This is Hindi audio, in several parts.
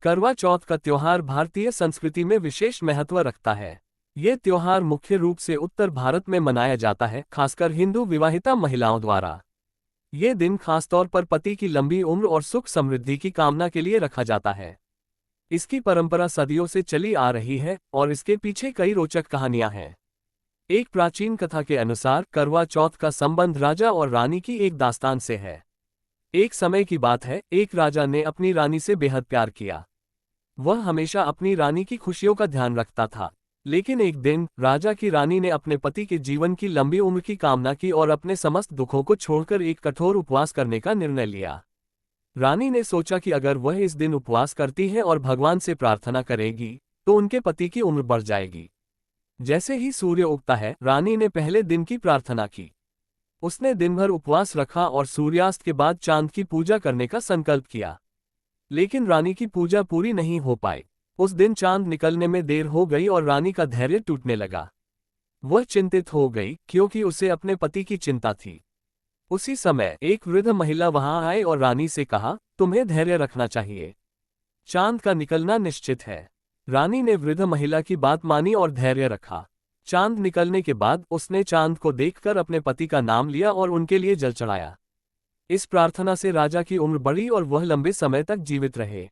करवा चौथ का त्योहार भारतीय संस्कृति में विशेष महत्व रखता है। ये त्योहार मुख्य रूप से उत्तर भारत में मनाया जाता है, खासकर हिंदू विवाहिता महिलाओं द्वारा। ये दिन खासतौर पर पति की लंबी उम्र और सुख समृद्धि की कामना के लिए रखा जाता है। इसकी परंपरा सदियों से चली आ रही है और इसके पीछे कई रोचक कहानियां हैं। एक प्राचीन कथा के अनुसार करवा चौथ का संबंध राजा और रानी की एक दास्तान से है। एक समय की बात है, एक राजा ने अपनी रानी से बेहद प्यार किया। वह हमेशा अपनी रानी की खुशियों का ध्यान रखता था। लेकिन एक दिन राजा की रानी ने अपने पति के जीवन की लंबी उम्र की कामना की और अपने समस्त दुखों को छोड़कर एक कठोर उपवास करने का निर्णय लिया। रानी ने सोचा कि अगर वह इस दिन उपवास करती है और भगवान से प्रार्थना करेगी तो उनके पति की उम्र बढ़ जाएगी। जैसे ही सूर्य उगता है, रानी ने पहले दिन की प्रार्थना की। उसने दिन भर उपवास रखा और सूर्यास्त के बाद चांद की पूजा करने का संकल्प किया। लेकिन रानी की पूजा पूरी नहीं हो पाई। उस दिन चांद निकलने में देर हो गई और रानी का धैर्य टूटने लगा। वह चिंतित हो गई क्योंकि उसे अपने पति की चिंता थी। उसी समय एक वृद्ध महिला वहां आई और रानी से कहा, तुम्हें धैर्य रखना चाहिए, चांद का निकलना निश्चित है। रानी ने वृद्ध महिला की बात मानी और धैर्य रखा। चांद निकलने के बाद उसने चांद को देखकर अपने पति का नाम लिया और उनके लिए जल चढ़ाया। इस प्रार्थना से राजा की उम्र बढ़ी और वह लंबे समय तक जीवित रहे।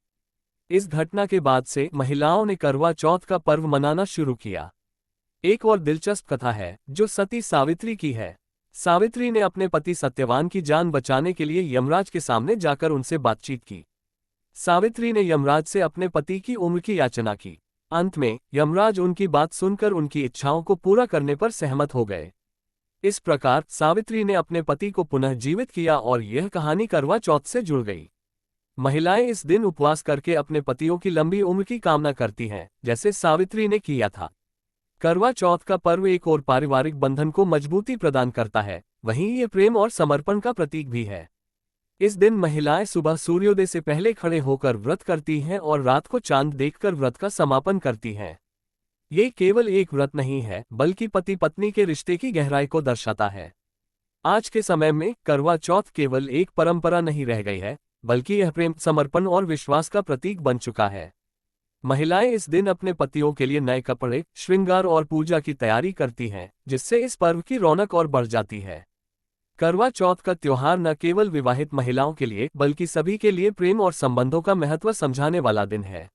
इस घटना के बाद से महिलाओं ने करवा चौथ का पर्व मनाना शुरू किया। एक और दिलचस्प कथा है जो सती सावित्री की है। सावित्री ने अपने पति सत्यवान की जान बचाने के लिए यमराज के सामने जाकर उनसे बातचीत की। सावित्री ने यमराज से अपने पति की उम्र की याचना की। अंत में यमराज उनकी बात सुनकर उनकी इच्छाओं को पूरा करने पर सहमत हो गए। इस प्रकार सावित्री ने अपने पति को पुनः जीवित किया और यह कहानी करवा चौथ से जुड़ गई। महिलाएं इस दिन उपवास करके अपने पतियों की लंबी उम्र की कामना करती हैं, जैसे सावित्री ने किया था। करवा चौथ का पर्व एक और पारिवारिक बंधन को मजबूती प्रदान करता है, वहीं ये प्रेम और समर्पण का प्रतीक भी है। इस दिन महिलाएं सुबह सूर्योदय से पहले खड़े होकर व्रत करती हैं और रात को चांद देखकर व्रत का समापन करती हैं। ये केवल एक व्रत नहीं है, बल्कि पति पत्नी के रिश्ते की गहराई को दर्शाता है। आज के समय में करवा चौथ केवल एक परंपरा नहीं रह गई है, बल्कि यह प्रेम, समर्पण और विश्वास का प्रतीक बन चुका है। महिलाएं इस दिन अपने पतियों के लिए नए कपड़े, श्रृंगार और पूजा की तैयारी करती हैं, जिससे इस पर्व की रौनक और बढ़ जाती है। करवा चौथ का त्योहार न केवल विवाहित महिलाओं के लिए, बल्कि सभी के लिए प्रेम और संबंधों का महत्व समझाने वाला दिन है।